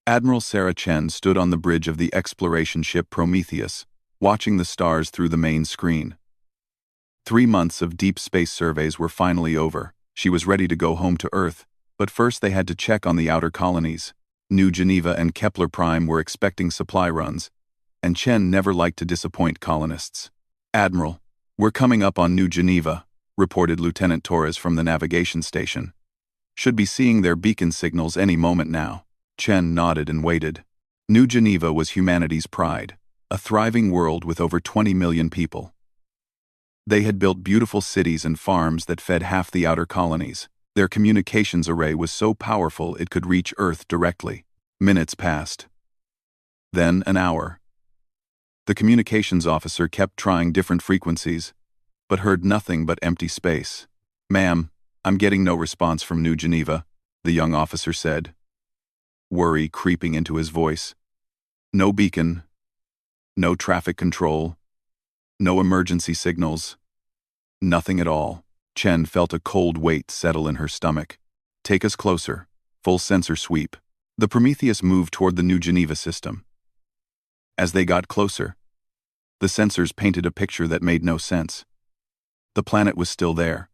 Admiral Sarah Chen stood on the bridge of the exploration ship Prometheus, watching the stars through the main screen. 3 months of deep space surveys were finally over. She was ready to go home to Earth, but first they had to check on the outer colonies. New Geneva and Kepler Prime were expecting supply runs, and Chen never liked to disappoint colonists. "Admiral, we're coming up on New Geneva," reported Lieutenant Torres from the navigation station. "Should be seeing their beacon signals any moment now." Chen nodded and waited. New Geneva was humanity's pride, a thriving world with over 20 million people. They had built beautiful cities and farms that fed half the outer colonies. Their communications array was so powerful it could reach Earth directly. Minutes passed. Then an hour. The communications officer kept trying different frequencies, but heard nothing but empty space. "Ma'am, I'm getting no response from New Geneva," the young officer said, worry creeping into his voice. "No beacon, no traffic control, no emergency signals, nothing at all." Chen felt a cold weight settle in her stomach. "Take us closer." Full sensor sweep. The Prometheus moved toward the New Geneva system. As they got closer, the sensors painted a picture that made no sense. The planet was still there.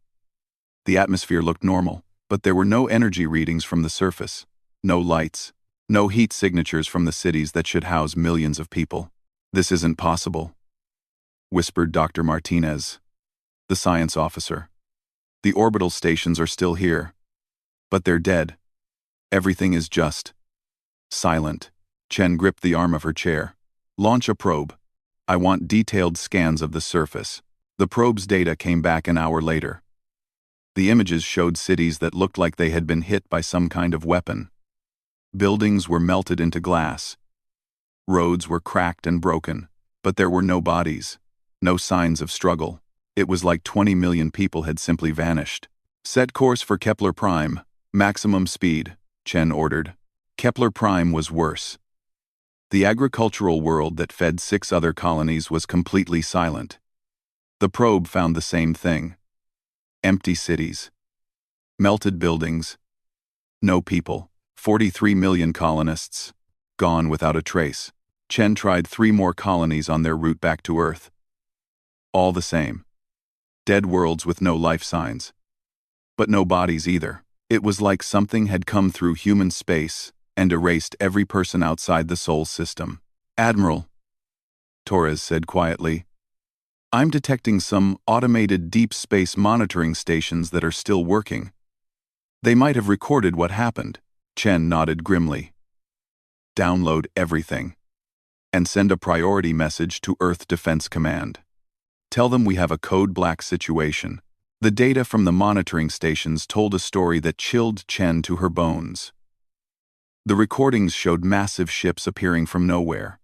The atmosphere looked normal, but there were no energy readings from the surface, no lights, no heat signatures from the cities that should house millions of people. "This isn't possible," whispered Dr. Martinez, the science officer. "The orbital stations are still here, but they're dead. Everything is just silent." Chen gripped the arm of her chair. "Launch a probe. I want detailed scans of the surface." The probe's data came back an hour later. The images showed cities that looked like they had been hit by some kind of weapon. Buildings were melted into glass. Roads were cracked and broken, but there were no bodies, no signs of struggle. It was like 20 million people had simply vanished. "Set course for Kepler Prime, maximum speed," Chen ordered. Kepler Prime was worse. The agricultural world that fed 6 other colonies was completely silent. The probe found the same thing. Empty cities. Melted buildings. No people. 43 million colonists. Gone without a trace. Chen tried 3 more colonies on their route back to Earth. All the same. Dead worlds with no life signs. But no bodies either. It was like something had come through human space and erased every person outside the Sol system. "Admiral," Torres said quietly, "I'm detecting some automated deep space monitoring stations that are still working. They might have recorded what happened." Chen nodded grimly. "Download everything. And send a priority message to Earth Defense Command. Tell them we have a code black situation." The data from the monitoring stations told a story that chilled Chen to her bones. The recordings showed massive ships appearing from nowhere.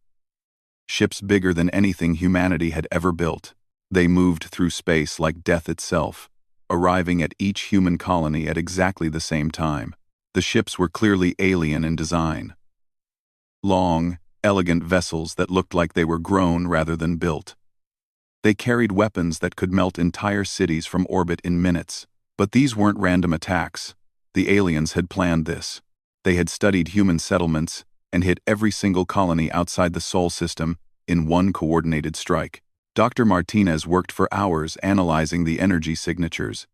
Ships bigger than anything humanity had ever built. They moved through space like death itself, arriving at each human colony at exactly the same time. The ships were clearly alien in design. Long, elegant vessels that looked like they were grown rather than built. They carried weapons that could melt entire cities from orbit in minutes. But these weren't random attacks. The aliens had planned this. They had studied human settlements and hit every single colony outside the Sol system in one coordinated strike. Dr. Martinez worked for hours analyzing the energy signatures.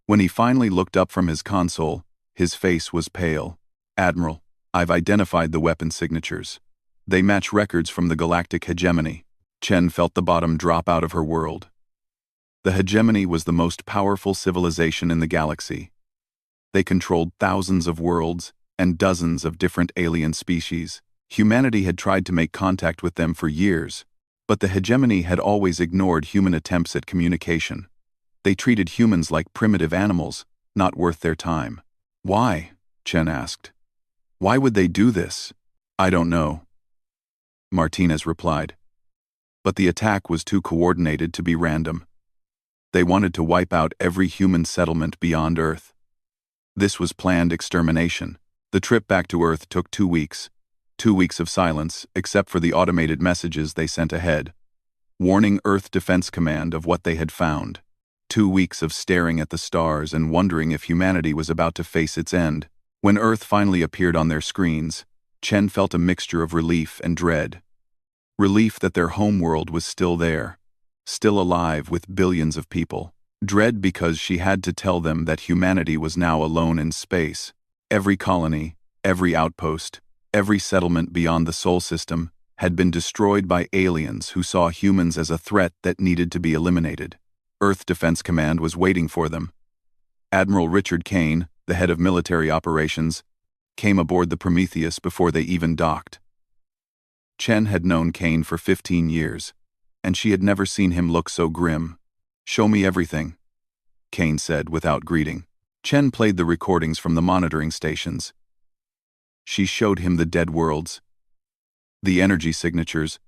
When he finally looked up from his console, his face was pale. "Admiral, I've identified the weapon signatures. They match records from the Galactic Hegemony." Chen felt the bottom drop out of her world. The Hegemony was the most powerful civilization in the galaxy. They controlled thousands of worlds and dozens of different alien species. Humanity had tried to make contact with them for years, but the Hegemony had always ignored human attempts at communication. They treated humans like primitive animals, not worth their time. "Why?" Chen asked. "Why would they do this?" "I don't know," Martinez replied. "But the attack was too coordinated to be random. They wanted to wipe out every human settlement beyond Earth. This was planned extermination. The trip back to Earth took 2 weeks. 2 weeks of silence, except for the automated messages they sent ahead, warning Earth Defense Command of what they had found. 2 weeks of staring at the stars and wondering if humanity was about to face its end. When Earth finally appeared on their screens, Chen felt a mixture of relief and dread. Relief that their homeworld was still there, still alive with billions of people. Dread because she had to tell them that humanity was now alone in space. Every colony, every outpost, every settlement beyond the Sol system had been destroyed by aliens who saw humans as a threat that needed to be eliminated. Earth Defense Command was waiting for them. Admiral Richard Kane, the head of military operations, came aboard the Prometheus before they even docked. Chen had known Kane for 15 years, and she had never seen him look so grim. "Show me everything," Kane said without greeting. Chen played the recordings from the monitoring stations. She showed him the dead worlds, the energy signatures,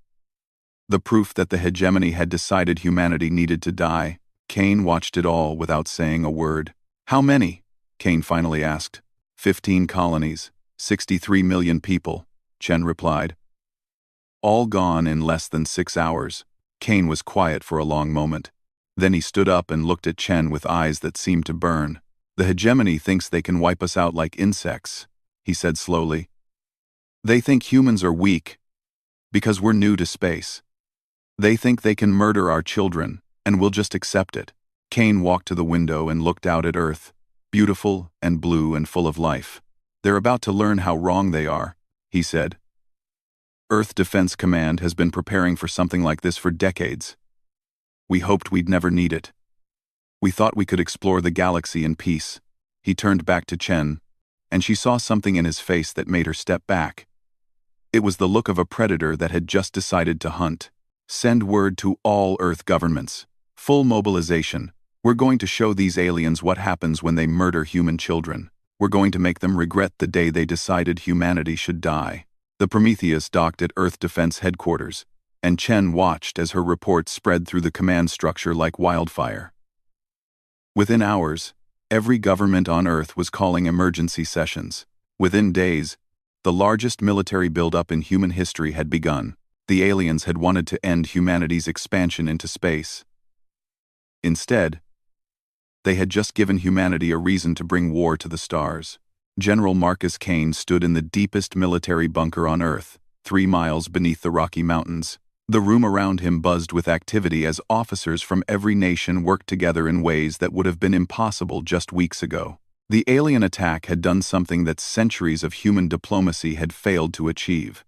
the proof that the hegemony had decided humanity needed to die. Kane watched it all without saying a word. "How many?" Kane finally asked. 15 colonies, 63 million people," Chen replied. "All gone in less than 6 hours." Kane was quiet for a long moment. Then he stood up and looked at Chen with eyes that seemed to burn. "The hegemony thinks they can wipe us out like insects," he said slowly. "They think humans are weak because we're new to space. They think they can murder our children, and we'll just accept it." Kane walked to the window and looked out at Earth, beautiful and blue and full of life. "They're about to learn how wrong they are," he said. "Earth Defense Command has been preparing for something like this for decades. We hoped we'd never need it. We thought we could explore the galaxy in peace." He turned back to Chen, and she saw something in his face that made her step back. It was the look of a predator that had just decided to hunt. "Send word to all Earth governments. Full mobilization. We're going to show these aliens what happens when they murder human children. We're going to make them regret the day they decided humanity should die." The Prometheus docked at Earth Defense Headquarters, and Chen watched as her reports spread through the command structure like wildfire. Within hours, every government on Earth was calling emergency sessions. Within days, the largest military buildup in human history had begun. The aliens had wanted to end humanity's expansion into space. Instead, they had just given humanity a reason to bring war to the stars. General Marcus Kane stood in the deepest military bunker on Earth, 3 miles beneath the Rocky Mountains. The room around him buzzed with activity as officers from every nation worked together in ways that would have been impossible just weeks ago. The alien attack had done something that centuries of human diplomacy had failed to achieve.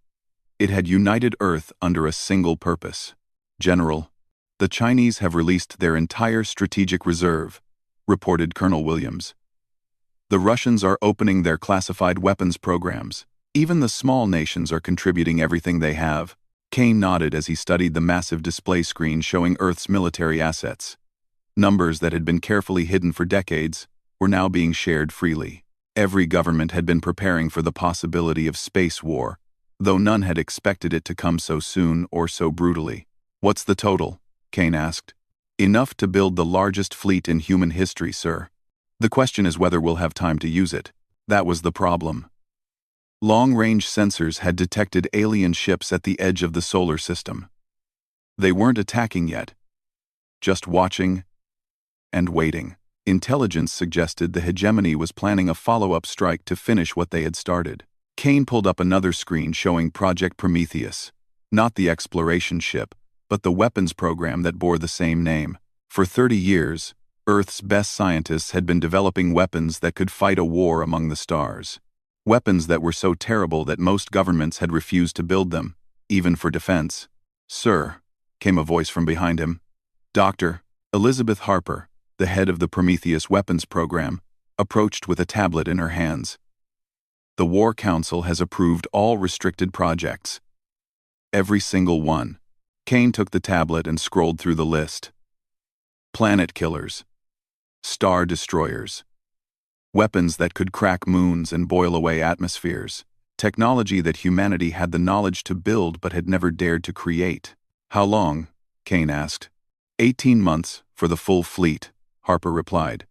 It had united Earth under a single purpose. "General, the Chinese have released their entire strategic reserve," reported Colonel Williams. "The Russians are opening their classified weapons programs. Even the small nations are contributing everything they have." Kane nodded as he studied the massive display screen showing Earth's military assets. Numbers that had been carefully hidden for decades were now being shared freely. Every government had been preparing for the possibility of space war, though none had expected it to come so soon or so brutally. "What's the total?" Kane asked. "Enough to build the largest fleet in human history, sir. The question is whether we'll have time to use it." That was the problem. Long-range sensors had detected alien ships at the edge of the solar system. They weren't attacking yet, just watching and waiting. Intelligence suggested the hegemony was planning a follow-up strike to finish what they had started. Kane pulled up another screen showing Project Prometheus, not the exploration ship, but the weapons program that bore the same name. For 30 years, Earth's best scientists had been developing weapons that could fight a war among the stars. Weapons that were so terrible that most governments had refused to build them, even for defense. "Sir," came a voice from behind him. Dr. Elizabeth Harper, the head of the Prometheus weapons program, approached with a tablet in her hands. "The War Council has approved all restricted projects. Every single one." Kane took the tablet and scrolled through the list. Planet killers. Star destroyers. Weapons that could crack moons and boil away atmospheres. Technology that humanity had the knowledge to build but had never dared to create. "How long?" Kane asked. 18 months for the full fleet," Harper replied.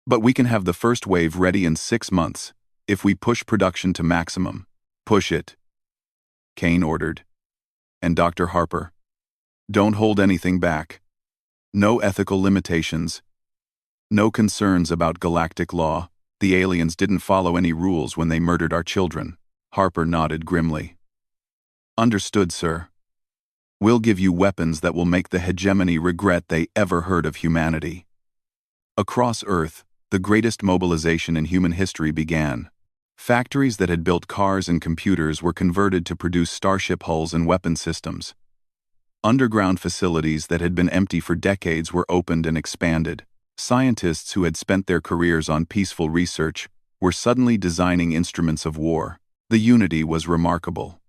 "But we can have the first wave ready in 6 months, if we push production to maximum." "Push it," Kane ordered. "And Dr. Harper, don't hold anything back. No ethical limitations. No concerns about galactic law. The aliens didn't follow any rules when they murdered our children." Harper nodded grimly. Understood, sir. We'll give you weapons that will make the hegemony regret they ever heard of humanity. Across Earth, the greatest mobilization in human history began. Factories that had built cars and computers were converted to produce starship hulls and weapon systems. Underground facilities that had been empty for decades were opened and expanded. Scientists who had spent their careers on peaceful research were suddenly designing instruments of war. The unity was remarkable.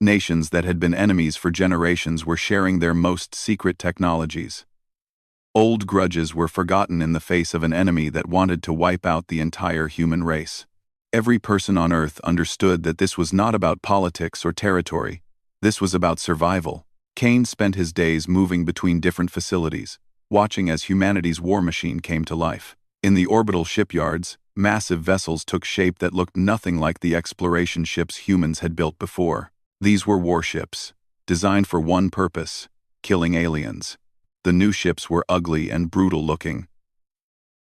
Nations that had been enemies for generations were sharing their most secret technologies. Old grudges were forgotten in the face of an enemy that wanted to wipe out the entire human race. Every person on Earth understood that this was not about politics or territory. This was about survival. Kane spent his days moving between different facilities, watching as humanity's war machine came to life. In the orbital shipyards, massive vessels took shape that looked nothing like the exploration ships humans had built before. These were warships, designed for one purpose: killing aliens. The new ships were ugly and brutal-looking.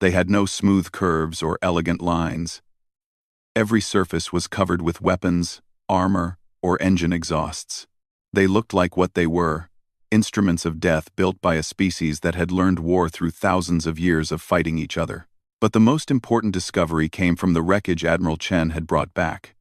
They had no smooth curves or elegant lines. Every surface was covered with weapons, armor, or engine exhausts. They looked like what they were: instruments of death built by a species that had learned war through thousands of years of fighting each other. But the most important discovery came from the wreckage Admiral Chen had brought back.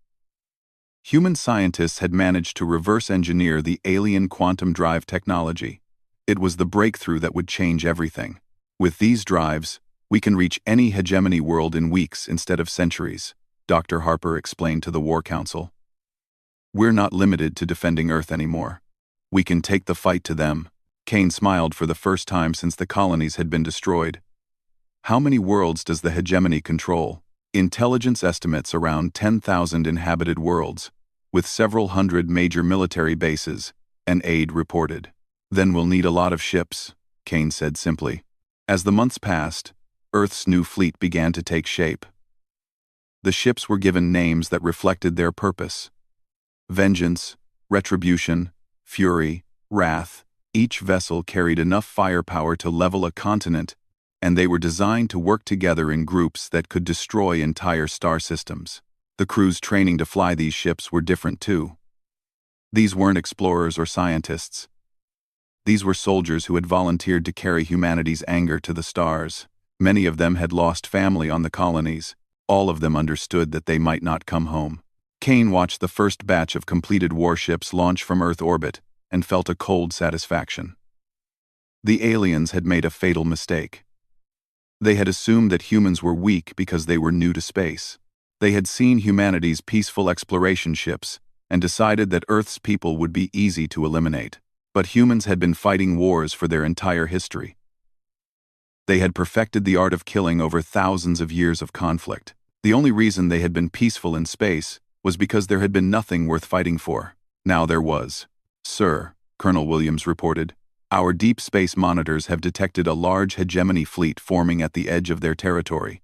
Human scientists had managed to reverse-engineer the alien quantum drive technology. It was the breakthrough that would change everything. With these drives, we can reach any hegemony world in weeks instead of centuries, Dr. Harper explained to the War Council. We're not limited to defending Earth anymore. We can take the fight to them. Kane smiled for the first time since the colonies had been destroyed. How many worlds does the hegemony control? Intelligence estimates around 10,000 inhabited worlds, with several hundred major military bases, an aide reported. Then we'll need a lot of ships, Kane said simply. As the months passed, Earth's new fleet began to take shape. The ships were given names that reflected their purpose: vengeance, retribution, fury, wrath. Each vessel carried enough firepower to level a continent, and they were designed to work together in groups that could destroy entire star systems. The crews training to fly these ships were different too. These weren't explorers or scientists. These were soldiers who had volunteered to carry humanity's anger to the stars. Many of them had lost family on the colonies. All of them understood that they might not come home. Kane watched the first batch of completed warships launch from Earth orbit and felt a cold satisfaction. The aliens had made a fatal mistake. They had assumed that humans were weak because they were new to space. They had seen humanity's peaceful exploration ships and decided that Earth's people would be easy to eliminate. But humans had been fighting wars for their entire history. They had perfected the art of killing over thousands of years of conflict. The only reason they had been peaceful in space was because there had been nothing worth fighting for. Now there was. Sir, Colonel Williams reported, our deep space monitors have detected a large hegemony fleet forming at the edge of their territory.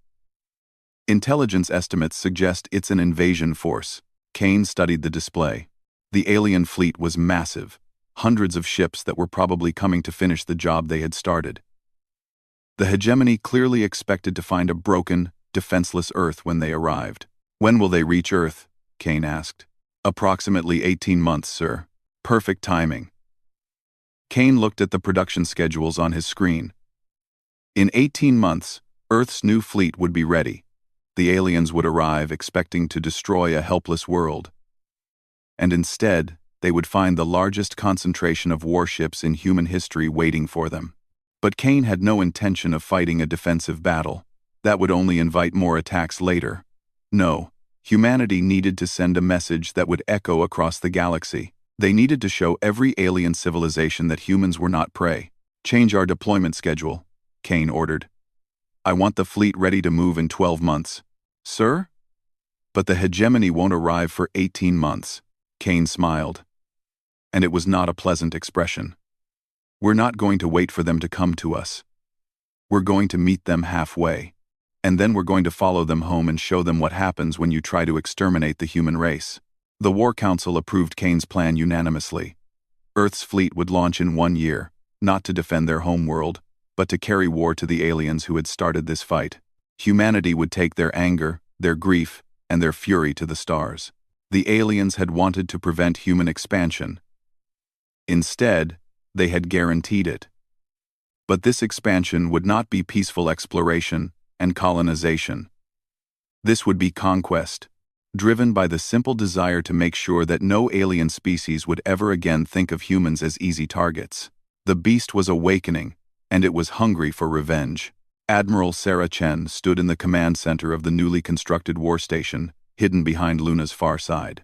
Intelligence estimates suggest it's an invasion force. Kane studied the display. The alien fleet was massive. Hundreds of ships that were probably coming to finish the job they had started. The hegemony clearly expected to find a broken, defenseless Earth when they arrived. When will they reach Earth? Kane asked. Approximately 18 months, sir. Perfect timing. Kane looked at the production schedules on his screen. In 18 months, Earth's new fleet would be ready. The aliens would arrive expecting to destroy a helpless world. And instead, they would find the largest concentration of warships in human history waiting for them. But Kane had no intention of fighting a defensive battle. That would only invite more attacks later. No, humanity needed to send a message that would echo across the galaxy. They needed to show every alien civilization that humans were not prey. Change our deployment schedule, Kane ordered. I want the fleet ready to move in 12 months. Sir? But the hegemony won't arrive for 18 months, Kane smiled. And it was not a pleasant expression. We're not going to wait for them to come to us. We're going to meet them halfway. And then we're going to follow them home and show them what happens when you try to exterminate the human race. The War Council approved Kane's plan unanimously. Earth's fleet would launch in 1 year, not to defend their home world, but to carry war to the aliens who had started this fight. Humanity would take their anger, their grief, and their fury to the stars. The aliens had wanted to prevent human expansion. Instead, they had guaranteed it. But this expansion would not be peaceful exploration and colonization. This would be conquest, driven by the simple desire to make sure that no alien species would ever again think of humans as easy targets. The beast was awakening, and it was hungry for revenge. Admiral Sarah Chen stood in the command center of the newly constructed war station, hidden behind Luna's far side.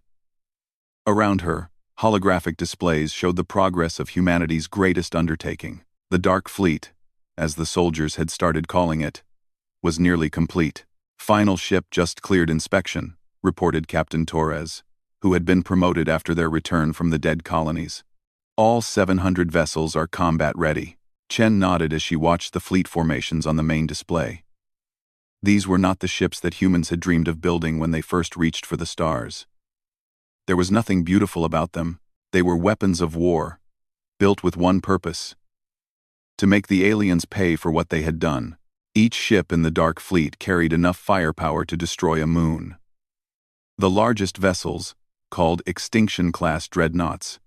Around her, holographic displays showed the progress of humanity's greatest undertaking. The Dark Fleet, as the soldiers had started calling it, was nearly complete. Final ship just cleared inspection, reported Captain Torres, who had been promoted after their return from the dead colonies. All 700 vessels are combat-ready. Chen nodded as she watched the fleet formations on the main display. These were not the ships that humans had dreamed of building when they first reached for the stars. There was nothing beautiful about them. They were weapons of war, built with one purpose: to make the aliens pay for what they had done. Each ship in the Dark Fleet carried enough firepower to destroy a moon. The largest vessels, called Extinction-class dreadnoughts,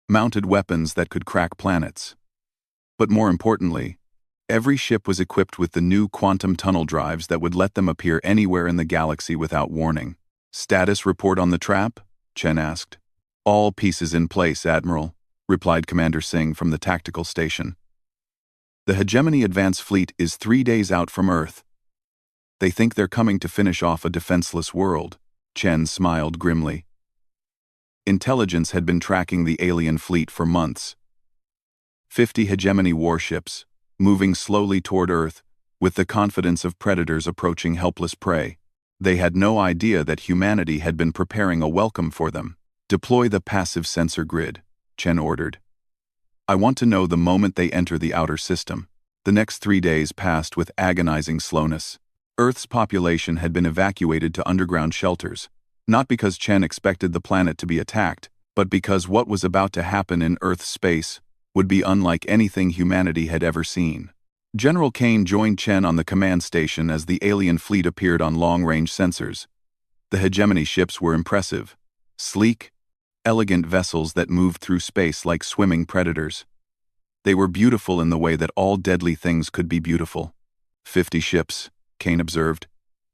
mounted weapons that could crack planets. But more importantly, every ship was equipped with the new quantum tunnel drives that would let them appear anywhere in the galaxy without warning. "Status report on the trap?" Chen asked. "All pieces in place, Admiral," replied Commander Singh from the tactical station. "The Hegemony Advance Fleet is 3 days out from Earth. They think they're coming to finish off a defenseless world." Chen smiled grimly. Intelligence had been tracking the alien fleet for months. 50 Hegemony warships, moving slowly toward Earth, with the confidence of predators approaching helpless prey. They had no idea that humanity had been preparing a welcome for them. "Deploy the passive sensor grid," Chen ordered. "I want to know the moment they enter the outer system." The next 3 days passed with agonizing slowness. Earth's population had been evacuated to underground shelters, not because Chen expected the planet to be attacked, but because what was about to happen in Earth's space would be unlike anything humanity had ever seen. General Kane joined Chen on the command station as the alien fleet appeared on long-range sensors. The Hegemony ships were impressive, sleek, elegant vessels that moved through space like swimming predators. They were beautiful in the way that all deadly things could be beautiful. 50 ships, Kane observed.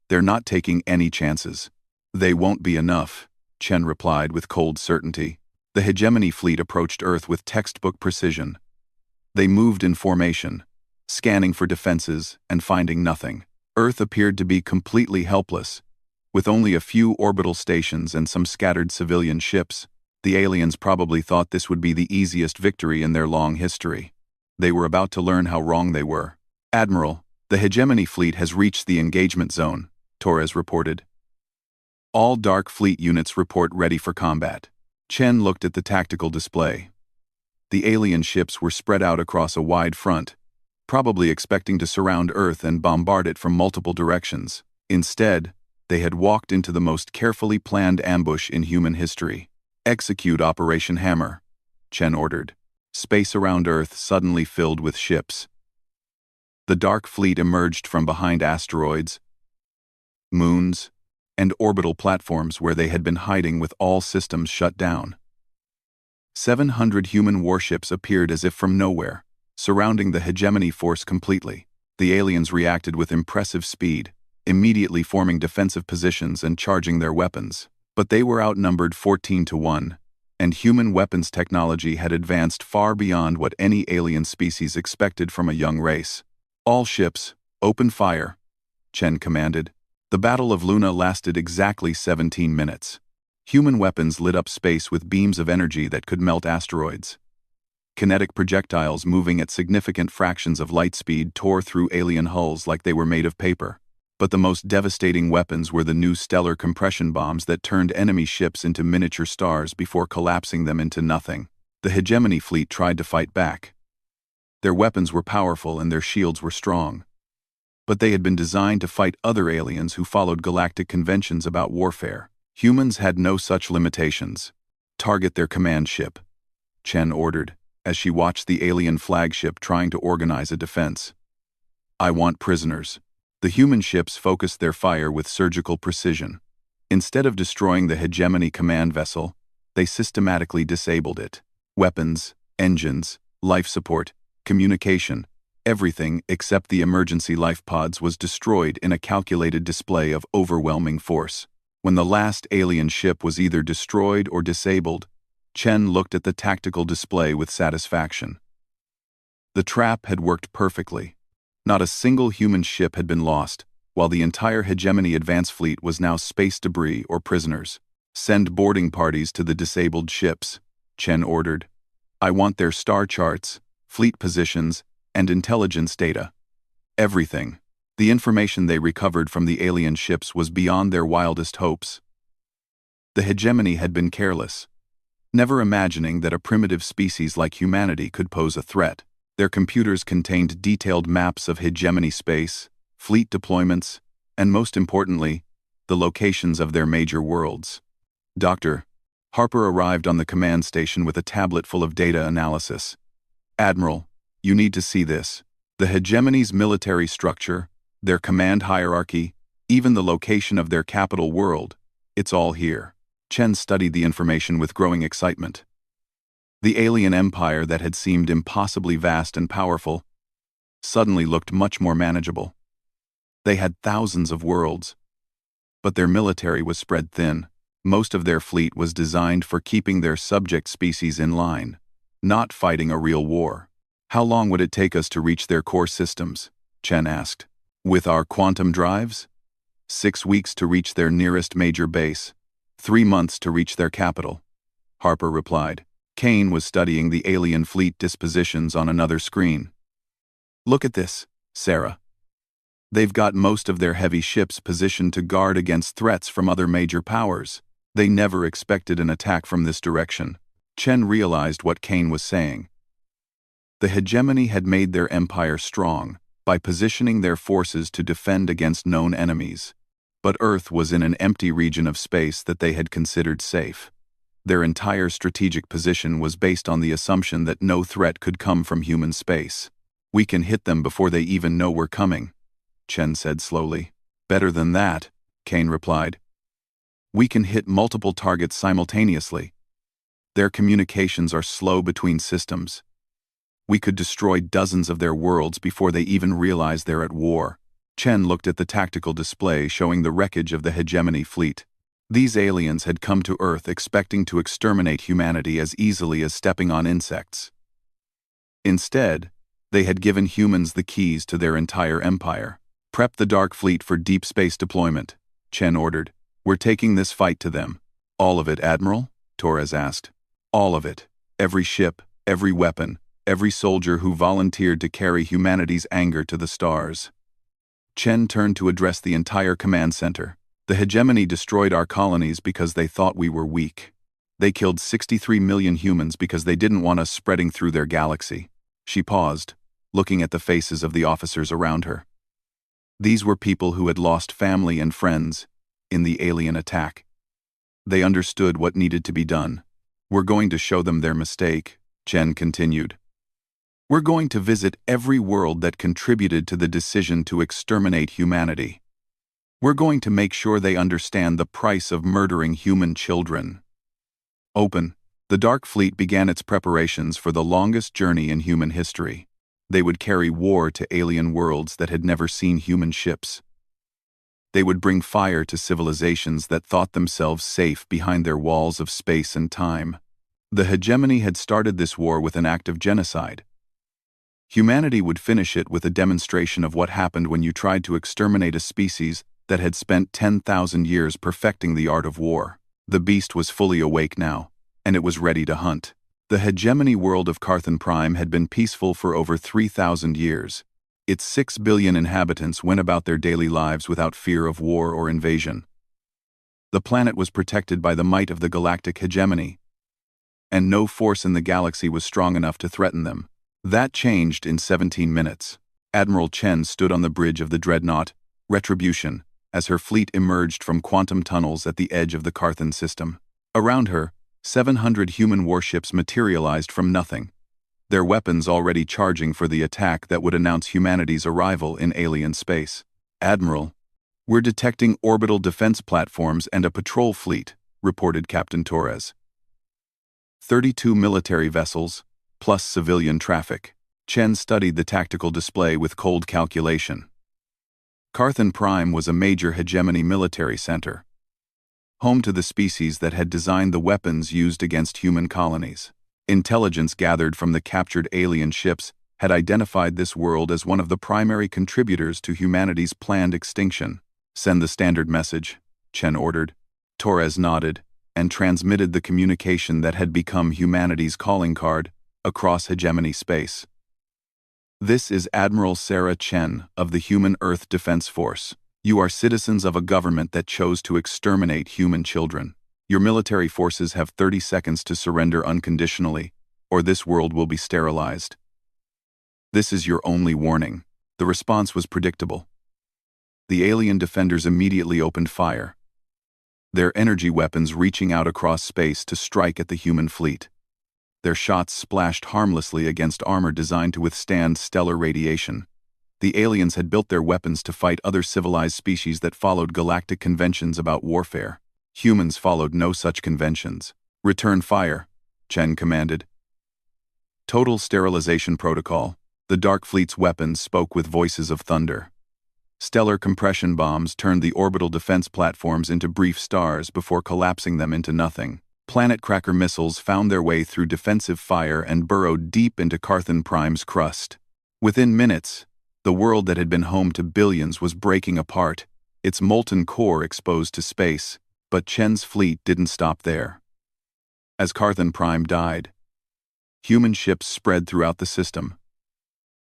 "They're not taking any chances." "They won't be enough," Chen replied with cold certainty. The Hegemony fleet approached Earth with textbook precision. They moved in formation, scanning for defenses and finding nothing. Earth appeared to be completely helpless. With only a few orbital stations and some scattered civilian ships, the aliens probably thought this would be the easiest victory in their long history. They were about to learn how wrong they were. "Admiral, the Hegemony fleet has reached the engagement zone," Torres reported. "All Dark Fleet units report ready for combat." Chen looked at the tactical display. The alien ships were spread out across a wide front, probably expecting to surround Earth and bombard it from multiple directions. Instead, they had walked into the most carefully planned ambush in human history. "Execute Operation Hammer," Chen ordered. Space around Earth suddenly filled with ships. The Dark Fleet emerged from behind asteroids, moons, and orbital platforms where they had been hiding with all systems shut down. 700 human warships appeared as if from nowhere, surrounding the Hegemony force completely. The aliens reacted with impressive speed, immediately forming defensive positions and charging their weapons. But they were outnumbered 14-1, and human weapons technology had advanced far beyond what any alien species expected from a young race. "All ships, open fire," Chen commanded. The Battle of Luna lasted exactly 17 minutes. Human weapons lit up space with beams of energy that could melt asteroids. Kinetic projectiles moving at significant fractions of light speed tore through alien hulls like they were made of paper. But the most devastating weapons were the new stellar compression bombs that turned enemy ships into miniature stars before collapsing them into nothing. The Hegemony fleet tried to fight back. Their weapons were powerful and their shields were strong. But they had been designed to fight other aliens who followed galactic conventions about warfare. Humans had no such limitations. "Target their command ship," Chen ordered, as she watched the alien flagship trying to organize a defense. "I want prisoners." The human ships focused their fire with surgical precision. Instead of destroying the hegemony command vessel, they systematically disabled it. Weapons, engines, life support, communication, everything except the emergency life pods was destroyed in a calculated display of overwhelming force. When the last alien ship was either destroyed or disabled, Chen looked at the tactical display with satisfaction. The trap had worked perfectly. Not a single human ship had been lost, while the entire hegemony advance fleet was now space debris or prisoners. "Send boarding parties to the disabled ships," Chen ordered. "I want their star charts, fleet positions, and intelligence data. Everything." The information they recovered from the alien ships was beyond their wildest hopes. The hegemony had been careless, never imagining that a primitive species like humanity could pose a threat. Their computers contained detailed maps of hegemony space, fleet deployments, and most importantly, the locations of their major worlds. Dr. Harper arrived on the command station with a tablet full of data analysis. "Admiral, you need to see this. The hegemony's military structure, their command hierarchy, even the location of their capital world, it's all here." Chen studied the information with growing excitement. The alien empire that had seemed impossibly vast and powerful suddenly looked much more manageable. They had thousands of worlds, but their military was spread thin. Most of their fleet was designed for keeping their subject species in line, not fighting a real war. "How long would it take us to reach their core systems?" Chen asked. "With our quantum drives? 6 weeks to reach their nearest major base, 3 months to reach their capital," Harper replied. Kane was studying the alien fleet dispositions on another screen. "Look at this, Sarah. They've got most of their heavy ships positioned to guard against threats from other major powers. They never expected an attack from this direction." Chen realized what Kane was saying. The hegemony had made their empire strong by positioning their forces to defend against known enemies. But Earth was in an empty region of space that they had considered safe. Their entire strategic position was based on the assumption that no threat could come from human space. "We can hit them before they even know we're coming," Chen said slowly. "Better than that," Kane replied. "We can hit multiple targets simultaneously. Their communications are slow between systems. We could destroy dozens of their worlds before they even realize they're at war." Chen looked at the tactical display showing the wreckage of the hegemony fleet. These aliens had come to Earth expecting to exterminate humanity as easily as stepping on insects. Instead, they had given humans the keys to their entire empire. "Prep the Dark Fleet for deep space deployment," Chen ordered. "We're taking this fight to them." "All of it, Admiral?" Torres asked. "All of it. Every ship, every weapon, every soldier who volunteered to carry humanity's anger to the stars." Chen turned to address the entire command center. "The hegemony destroyed our colonies because they thought we were weak. They killed 63 million humans because they didn't want us spreading through their galaxy." She paused, looking at the faces of the officers around her. These were people who had lost family and friends in the alien attack. They understood what needed to be done. "We're going to show them their mistake," Chen continued. "We're going to visit every world that contributed to the decision to exterminate humanity. We're going to make sure they understand the price of murdering human children." Open. The Dark Fleet began its preparations for the longest journey in human history. They would carry war to alien worlds that had never seen human ships. They would bring fire to civilizations that thought themselves safe behind their walls of space and time. The hegemony had started this war with an act of genocide. Humanity would finish it with a demonstration of what happened when you tried to exterminate a species that had spent 10,000 years perfecting the art of war. The beast was fully awake now, and it was ready to hunt. The hegemony world of Carthan Prime had been peaceful for over 3,000 years. Its 6 billion inhabitants went about their daily lives without fear of war or invasion. The planet was protected by the might of the galactic hegemony, and no force in the galaxy was strong enough to threaten them. That changed in 17 minutes. Admiral Chen stood on the bridge of the dreadnought, Retribution, as her fleet emerged from quantum tunnels at the edge of the Carthan system. Around her, 700 human warships materialized from nothing, their weapons already charging for the attack that would announce humanity's arrival in alien space. "Admiral," "We're detecting orbital defense platforms and a patrol fleet," reported Captain Torres. 32 military vessels, plus civilian traffic. Chen studied the tactical display with cold calculation. Carthan Prime was a major hegemony military center, home to the species that had designed the weapons used against human colonies. Intelligence gathered from the captured alien ships had identified this world as one of the primary contributors to humanity's planned extinction. "Send the standard message," Chen ordered. Torres nodded and transmitted the communication that had become humanity's calling card across hegemony space. "This is Admiral Sarah Chen of the Human Earth Defense Force. You are citizens of a government that chose to exterminate human children. Your military forces have 30 seconds to surrender unconditionally, or this world will be sterilized. This is your only warning." The response was predictable. The alien defenders immediately opened fire, their energy weapons reaching out across space to strike at the human fleet. Their shots splashed harmlessly against armor designed to withstand stellar radiation. The aliens had built their weapons to fight other civilized species that followed galactic conventions about warfare. Humans followed no such conventions. "Return fire," Chen commanded. Total sterilization protocol. The Dark Fleet's weapons spoke with voices of thunder. Stellar compression bombs turned the orbital defense platforms into brief stars before collapsing them into nothing. Planet Cracker missiles found their way through defensive fire and burrowed deep into Carthan Prime's crust. Within minutes, the world that had been home to billions was breaking apart, its molten core exposed to space. But Chen's fleet didn't stop there. As Carthan Prime died, human ships spread throughout the system,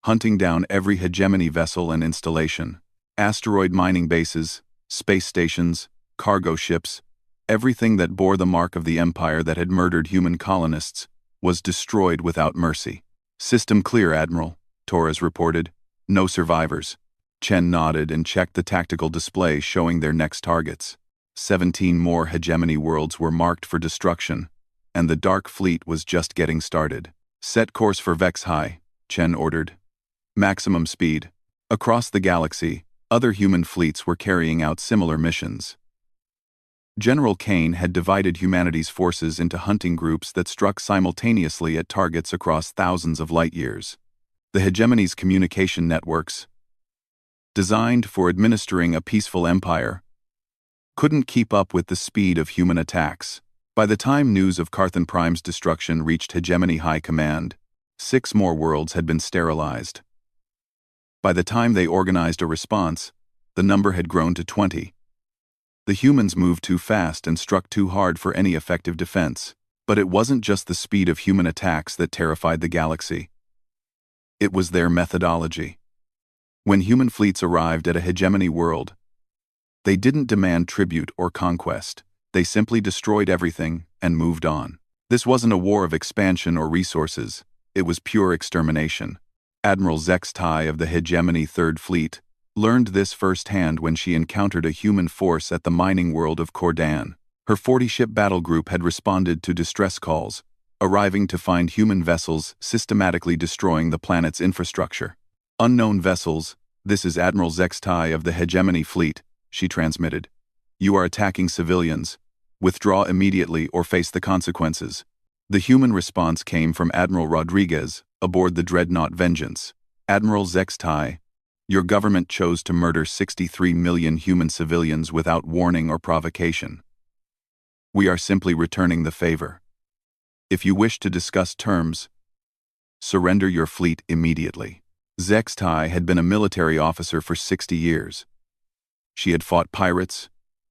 hunting down every hegemony vessel and installation. Asteroid mining bases, space stations, cargo ships, everything that bore the mark of the empire that had murdered human colonists was destroyed without mercy. "System clear, Admiral," Torres reported. "No survivors." Chen nodded and checked the tactical display showing their next targets. 17 more hegemony worlds were marked for destruction, and the Dark Fleet was just getting started. "Set course for Vex High," Chen ordered. "Maximum speed." Across the galaxy, other human fleets were carrying out similar missions. General Kane had divided humanity's forces into hunting groups that struck simultaneously at targets across thousands of light-years. The hegemony's communication networks, designed for administering a peaceful empire, couldn't keep up with the speed of human attacks. By the time news of Carthan Prime's destruction reached Hegemony High Command, 6 more worlds had been sterilized. By the time they organized a response, the number had grown to 20. The humans moved too fast and struck too hard for any effective defense. But it wasn't just the speed of human attacks that terrified the galaxy. It was their methodology. When human fleets arrived at a hegemony world, they didn't demand tribute or conquest. They simply destroyed everything and moved on. This wasn't a war of expansion or resources. It was pure extermination. Admiral Zex Tai of the Hegemony Third Fleet learned this firsthand when she encountered a human force at the mining world of Cordan. Her 40-ship battle group had responded to distress calls, arriving to find human vessels systematically destroying the planet's infrastructure. "Unknown vessels, this is Admiral Zex Tai of the Hegemony Fleet," she transmitted. "You are attacking civilians. Withdraw immediately or face the consequences." The human response came from Admiral Rodriguez, aboard the dreadnought Vengeance. "Admiral Zex Tai, your government chose to murder 63 million human civilians without warning or provocation. We are simply returning the favor. If you wish to discuss terms, surrender your fleet immediately." Zex Tai had been a military officer for 60 years. She had fought pirates,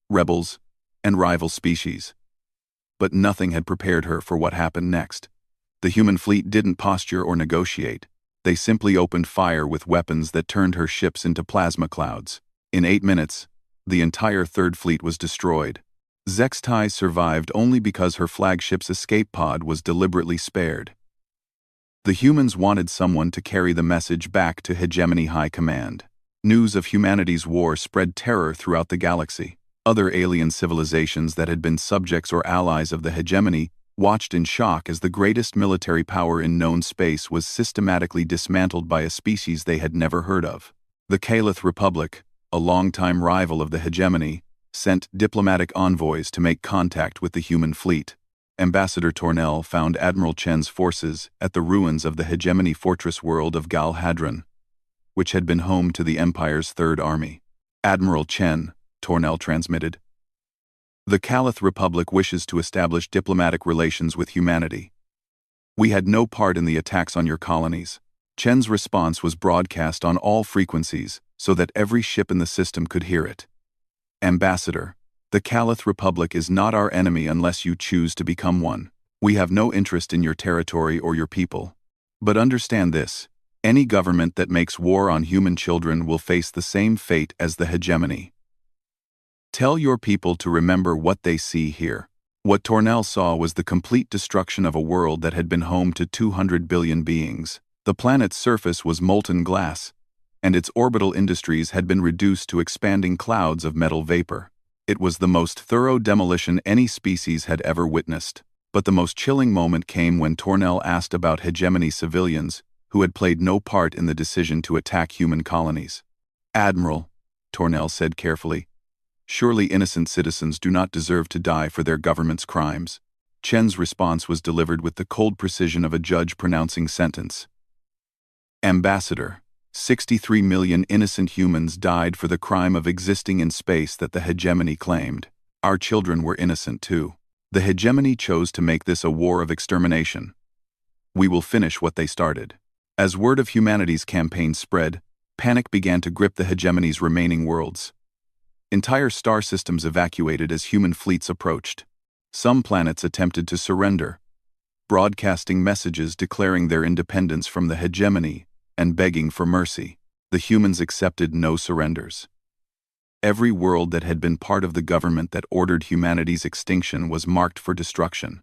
rebels, and rival species. But nothing had prepared her for what happened next. The human fleet didn't posture or negotiate. They simply opened fire with weapons that turned her ships into plasma clouds. In 8 minutes, the entire Third Fleet was destroyed. Zex Tai survived only because her flagship's escape pod was deliberately spared. The humans wanted someone to carry the message back to Hegemony High Command. News of humanity's war spread terror throughout the galaxy. Other alien civilizations that had been subjects or allies of the hegemony watched in shock as the greatest military power in known space was systematically dismantled by a species they had never heard of. The Caliph Republic, a longtime rival of the hegemony, sent diplomatic envoys to make contact with the human fleet. Ambassador Tornell found Admiral Chen's forces at the ruins of the hegemony fortress world of Gal Hadron, which had been home to the Empire's Third Army. Admiral Chen, Tornell transmitted, the Calath Republic wishes to establish diplomatic relations with humanity. We had no part in the attacks on your colonies. Chen's response was broadcast on all frequencies so that every ship in the system could hear it. Ambassador, the Calath Republic is not our enemy unless you choose to become one. We have no interest in your territory or your people. But understand this, any government that makes war on human children will face the same fate as the hegemony. Tell your people to remember what they see here. What Tornell saw was the complete destruction of a world that had been home to 200 billion beings. The planet's surface was molten glass, and its orbital industries had been reduced to expanding clouds of metal vapor. It was the most thorough demolition any species had ever witnessed. But the most chilling moment came when Tornell asked about hegemony civilians who had played no part in the decision to attack human colonies. Admiral, Tornell said carefully, surely innocent citizens do not deserve to die for their government's crimes. Chen's response was delivered with the cold precision of a judge pronouncing sentence. Ambassador, 63 million innocent humans died for the crime of existing in space that the hegemony claimed. Our children were innocent too. The hegemony chose to make this a war of extermination. We will finish what they started. As word of humanity's campaign spread, panic began to grip the hegemony's remaining worlds. Entire star systems evacuated as human fleets approached. Some planets attempted to surrender, broadcasting messages declaring their independence from the hegemony and begging for mercy. The humans accepted no surrenders. Every world that had been part of the government that ordered humanity's extinction was marked for destruction.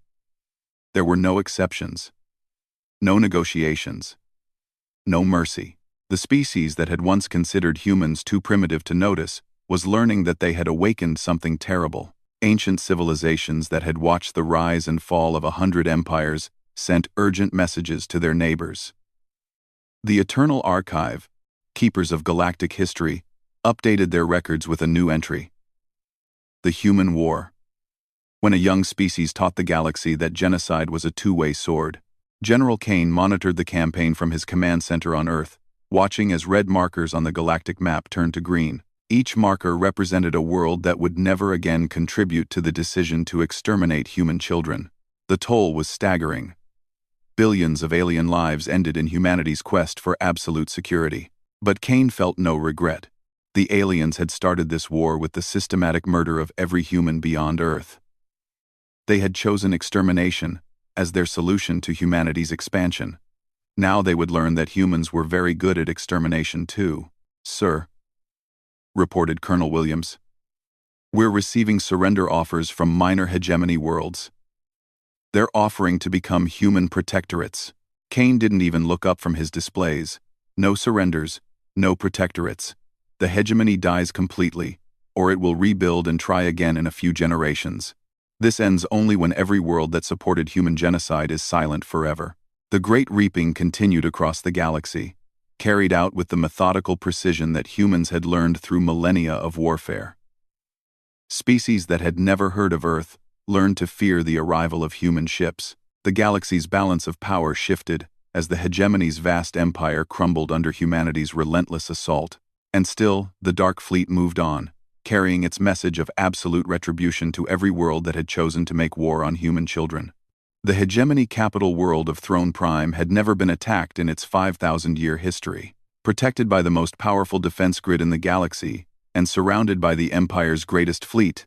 There were no exceptions, no negotiations, no mercy. The species that had once considered humans too primitive to notice was learning that they had awakened something terrible. Ancient civilizations that had watched the rise and fall of 100 empires sent urgent messages to their neighbors. The Eternal Archive, keepers of galactic history, updated their records with a new entry. The Human War. When a young species taught the galaxy that genocide was a two-way sword, General Kane monitored the campaign from his command center on Earth, watching as red markers on the galactic map turned to green. Each marker represented a world that would never again contribute to the decision to exterminate human children. The toll was staggering. Billions of alien lives ended in humanity's quest for absolute security. But Kane felt no regret. The aliens had started this war with the systematic murder of every human beyond Earth. They had chosen extermination as their solution to humanity's expansion. Now they would learn that humans were very good at extermination too. Sir, reported Colonel Williams, we're receiving surrender offers from minor hegemony worlds. They're offering to become human protectorates. Kane didn't even look up from his displays. No surrenders, no protectorates. The hegemony dies completely, or it will rebuild and try again in a few generations. This ends only when every world that supported human genocide is silent forever. The Great Reaping continued across the galaxy, carried out with the methodical precision that humans had learned through millennia of warfare. Species that had never heard of Earth learned to fear the arrival of human ships. The galaxy's balance of power shifted as the hegemony's vast empire crumbled under humanity's relentless assault. And still, the Dark Fleet moved on, carrying its message of absolute retribution to every world that had chosen to make war on human children. The hegemony capital world of Throne Prime had never been attacked in its 5,000-year history. Protected by the most powerful defense grid in the galaxy and surrounded by the Empire's greatest fleet,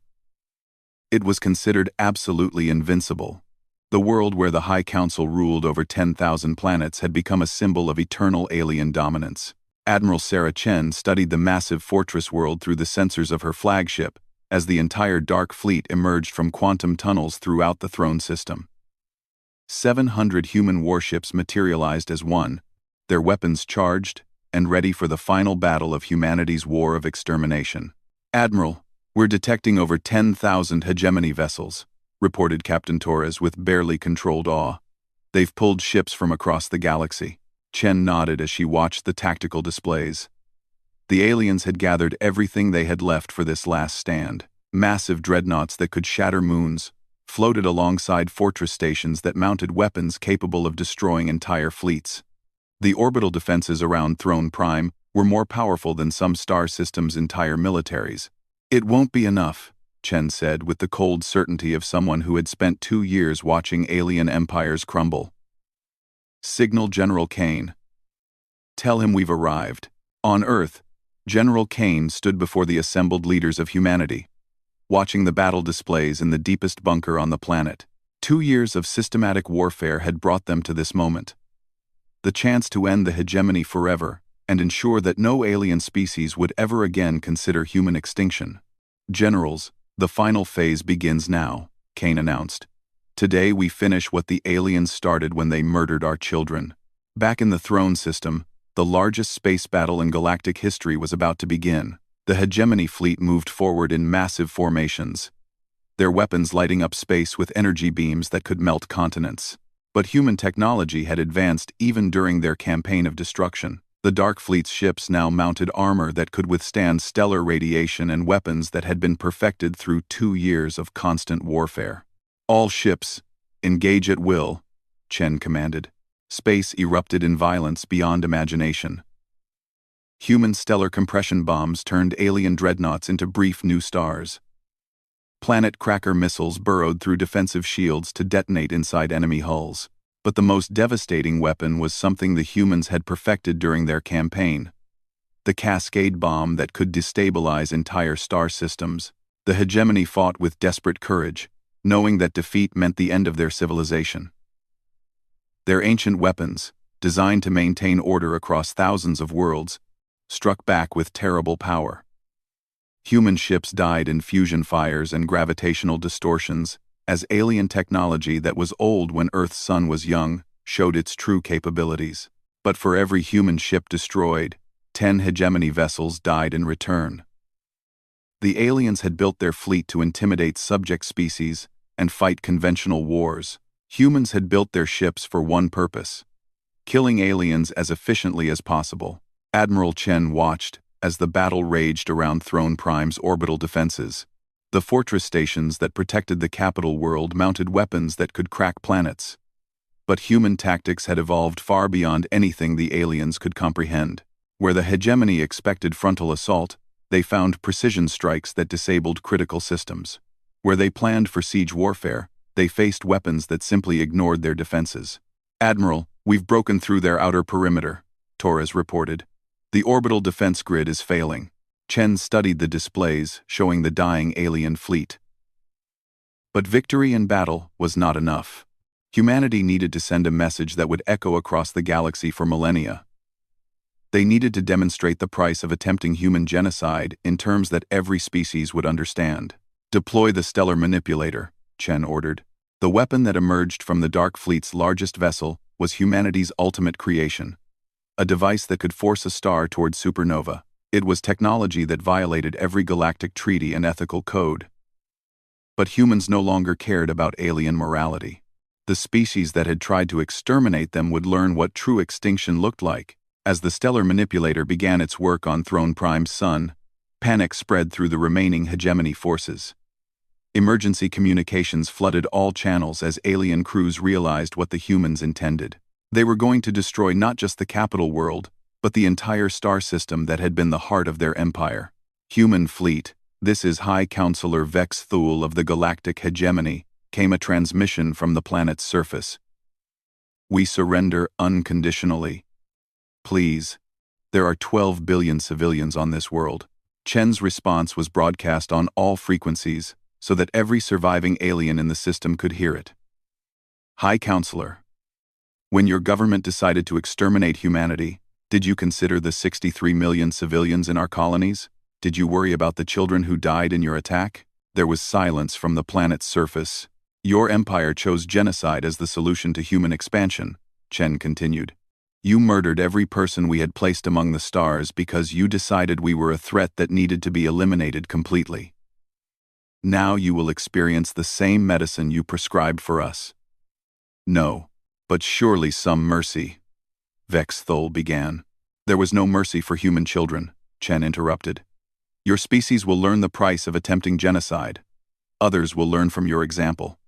it was considered absolutely invincible. The world where the High Council ruled over 10,000 planets had become a symbol of eternal alien dominance. Admiral Sarah Chen studied the massive fortress world through the sensors of her flagship as the entire Dark Fleet emerged from quantum tunnels throughout the throne system. 700 human warships materialized as one, their weapons charged and ready for the final battle of humanity's war of extermination. Admiral, we're detecting over 10,000 hegemony vessels, reported Captain Torres with barely controlled awe. They've pulled ships from across the galaxy. Chen nodded as she watched the tactical displays. The aliens had gathered everything they had left for this last stand. Massive dreadnoughts that could shatter moons floated alongside fortress stations that mounted weapons capable of destroying entire fleets. The orbital defenses around Throne Prime were more powerful than some star systems' entire militaries. "It won't be enough," Chen said with the cold certainty of someone who had spent 2 years watching alien empires crumble. "Signal General Kane. Tell him we've arrived." On Earth, General Kane stood before the assembled leaders of humanity, watching the battle displays in the deepest bunker on the planet. 2 years of systematic warfare had brought them to this moment. The chance to end the hegemony forever and ensure that no alien species would ever again consider human extinction. "Generals, the final phase begins now," Kane announced. "Today we finish what the aliens started when they murdered our children." Back in the throne system, the largest space battle in galactic history was about to begin. The hegemony fleet moved forward in massive formations, their weapons lighting up space with energy beams that could melt continents. But human technology had advanced even during their campaign of destruction. The Dark Fleet's ships now mounted armor that could withstand stellar radiation and weapons that had been perfected through 2 years of constant warfare. "All ships, engage at will," Chen commanded. Space erupted in violence beyond imagination. Human stellar compression bombs turned alien dreadnoughts into brief new stars. Planet cracker missiles burrowed through defensive shields to detonate inside enemy hulls. But the most devastating weapon was something the humans had perfected during their campaign: the cascade bomb that could destabilize entire star systems. The hegemony fought with desperate courage, knowing that defeat meant the end of their civilization. Their ancient weapons, designed to maintain order across thousands of worlds, struck back with terrible power. Human ships died in fusion fires and gravitational distortions, as alien technology that was old when Earth's sun was young showed its true capabilities. But for every human ship destroyed, 10 hegemony vessels died in return. The aliens had built their fleet to intimidate subject species and fight conventional wars. Humans had built their ships for one purpose: killing aliens as efficiently as possible. Admiral Chen watched as the battle raged around Throne Prime's orbital defenses. The fortress stations that protected the capital world mounted weapons that could crack planets. But human tactics had evolved far beyond anything the aliens could comprehend. Where the hegemony expected frontal assault, they found precision strikes that disabled critical systems. Where they planned for siege warfare, they faced weapons that simply ignored their defenses. "Admiral, we've broken through their outer perimeter," Torres reported. "The orbital defense grid is failing." Chen studied the displays showing the dying alien fleet. But victory in battle was not enough. Humanity needed to send a message that would echo across the galaxy for millennia. They needed to demonstrate the price of attempting human genocide in terms that every species would understand. "Deploy the stellar manipulator," Chen ordered. The weapon that emerged from the Dark Fleet's largest vessel was humanity's ultimate creation, a device that could force a star toward supernova. It was technology that violated every galactic treaty and ethical code. But humans no longer cared about alien morality. The species that had tried to exterminate them would learn what true extinction looked like. As the stellar manipulator began its work on Throne Prime's sun, panic spread through the remaining hegemony forces. Emergency communications flooded all channels as alien crews realized what the humans intended. They were going to destroy not just the capital world, but the entire star system that had been the heart of their empire. "Human fleet, this is High Counselor Vex Thule of the Galactic Hegemony," came a transmission from the planet's surface. "We surrender unconditionally. Please. There are 12 billion civilians on this world." Chen's response was broadcast on all frequencies so that every surviving alien in the system could hear it. "High Counselor, when your government decided to exterminate humanity, did you consider the 63 million civilians in our colonies? Did you worry about the children who died in your attack?" There was silence from the planet's surface. "Your empire chose genocide as the solution to human expansion," Chen continued. "You murdered every person we had placed among the stars because you decided we were a threat that needed to be eliminated completely. Now you will experience the same medicine you prescribed for us." "No, but surely some mercy," Vex Thole began. "There was no mercy for human children. Chen interrupted. Your species will learn the price of attempting genocide. Others will learn from your example.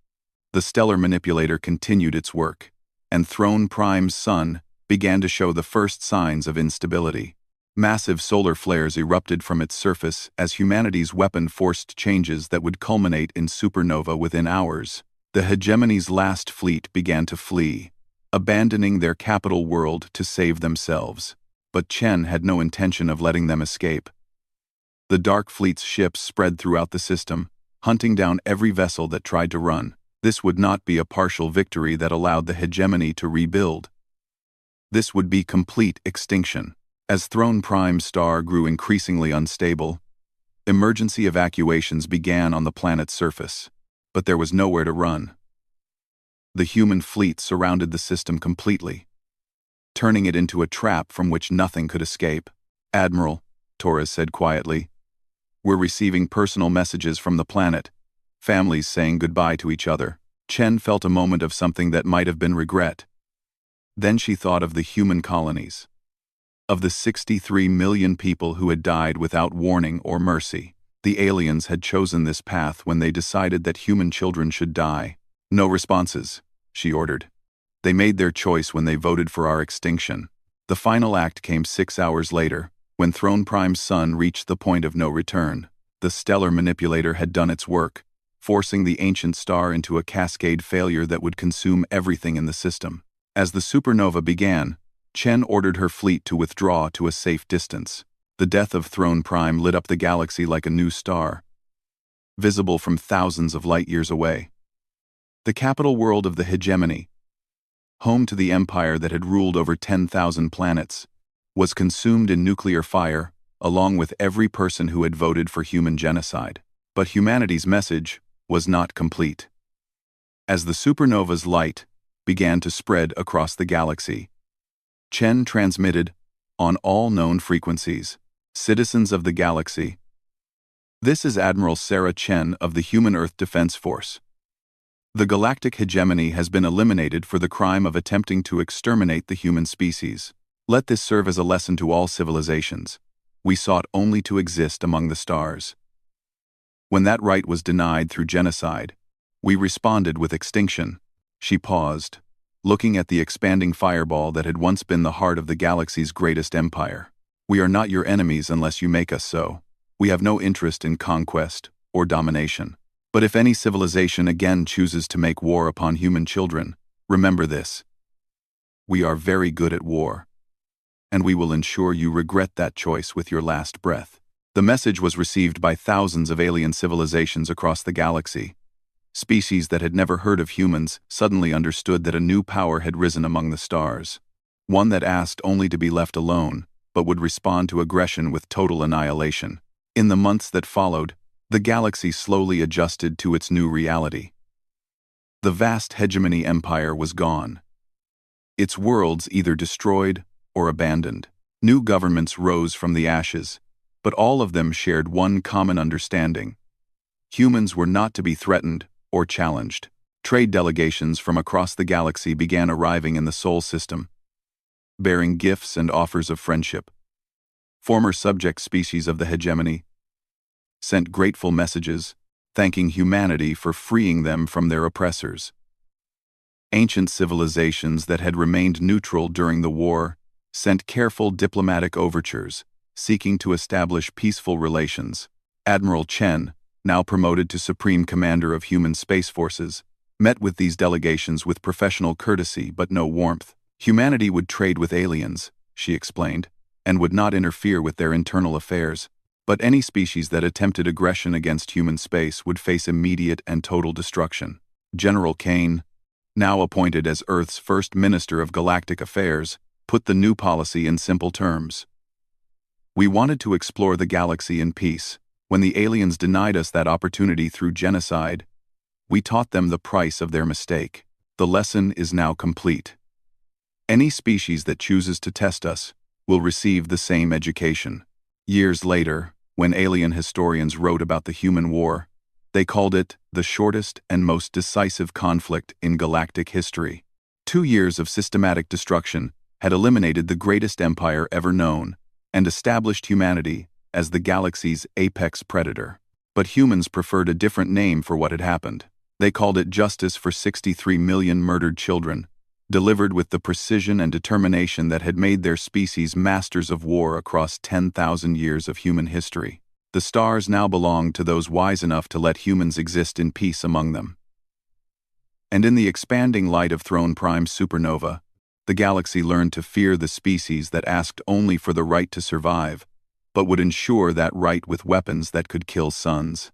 The stellar manipulator continued its work, and Throne Prime's sun began to show the first signs of instability. Massive solar flares erupted from its surface as humanity's weapon forced changes that would culminate in supernova within hours. The hegemony's last fleet began to flee, abandoning their capital world to save themselves. But Chen had no intention of letting them escape. The Dark Fleet's ships spread throughout the system, hunting down every vessel that tried to run. This would not be a partial victory that allowed the hegemony to rebuild. This would be complete extinction. As Throne Prime's star grew increasingly unstable, emergency evacuations began on the planet's surface, but there was nowhere to run. The human fleet surrounded the system completely, turning it into a trap from which nothing could escape. Admiral, Torres said quietly, we're receiving personal messages from the planet, families saying goodbye to each other. Chen felt a moment of something that might have been regret. Then she thought of the human colonies. Of the 63 million people who had died without warning or mercy, the aliens had chosen this path when they decided that human children should die. No responses, she ordered. They made their choice when they voted for our extinction. The final act came 6 hours later, when Throne Prime's sun reached the point of no return. The stellar manipulator had done its work, forcing the ancient star into a cascade failure that would consume everything in the system. As the supernova began, Chen ordered her fleet to withdraw to a safe distance. The death of Throne Prime lit up the galaxy like a new star, visible from thousands of light-years away. The capital world of the hegemony, home to the empire that had ruled over 10,000 planets, was consumed in nuclear fire, along with every person who had voted for human genocide. But humanity's message was not complete. As the supernova's light began to spread across the galaxy, Chen transmitted, on all known frequencies, citizens of the galaxy. This is Admiral Sarah Chen of the Human Earth Defense Force. The galactic hegemony has been eliminated for the crime of attempting to exterminate the human species. Let this serve as a lesson to all civilizations. We sought only to exist among the stars. When that right was denied through genocide, we responded with extinction. She paused, looking at the expanding fireball that had once been the heart of the galaxy's greatest empire. We are not your enemies unless you make us so. We have no interest in conquest or domination. But if any civilization again chooses to make war upon human children, remember this. We are very good at war, and we will ensure you regret that choice with your last breath. The message was received by thousands of alien civilizations across the galaxy. Species that had never heard of humans suddenly understood that a new power had risen among the stars. One that asked only to be left alone, but would respond to aggression with total annihilation. In the months that followed, the galaxy slowly adjusted to its new reality. The vast hegemony empire was gone. Its worlds either destroyed or abandoned. New governments rose from the ashes, but all of them shared one common understanding. Humans were not to be threatened or challenged. Trade delegations from across the galaxy began arriving in the Sol system, bearing gifts and offers of friendship. Former subject species of the hegemony sent grateful messages, thanking humanity for freeing them from their oppressors. Ancient civilizations that had remained neutral during the war sent careful diplomatic overtures, seeking to establish peaceful relations. Admiral Chen, now promoted to Supreme Commander of Human Space Forces, met with these delegations with professional courtesy but no warmth. Humanity would trade with aliens, she explained, and would not interfere with their internal affairs. But any species that attempted aggression against human space would face immediate and total destruction. General Kane, now appointed as Earth's first Minister of Galactic Affairs, put the new policy in simple terms. We wanted to explore the galaxy in peace. When the aliens denied us that opportunity through genocide, we taught them the price of their mistake. The lesson is now complete. Any species that chooses to test us will receive the same education. Years later, when alien historians wrote about the human war, they called it the shortest and most decisive conflict in galactic history. 2 years of systematic destruction had eliminated the greatest empire ever known, and established humanity as the galaxy's apex predator. But humans preferred a different name for what had happened. They called it justice for 63 million murdered children, delivered with the precision and determination that had made their species masters of war across 10,000 years of human history. The stars now belonged to those wise enough to let humans exist in peace among them. And in the expanding light of Throne Prime supernova, the galaxy learned to fear the species that asked only for the right to survive, but would ensure that right with weapons that could kill suns.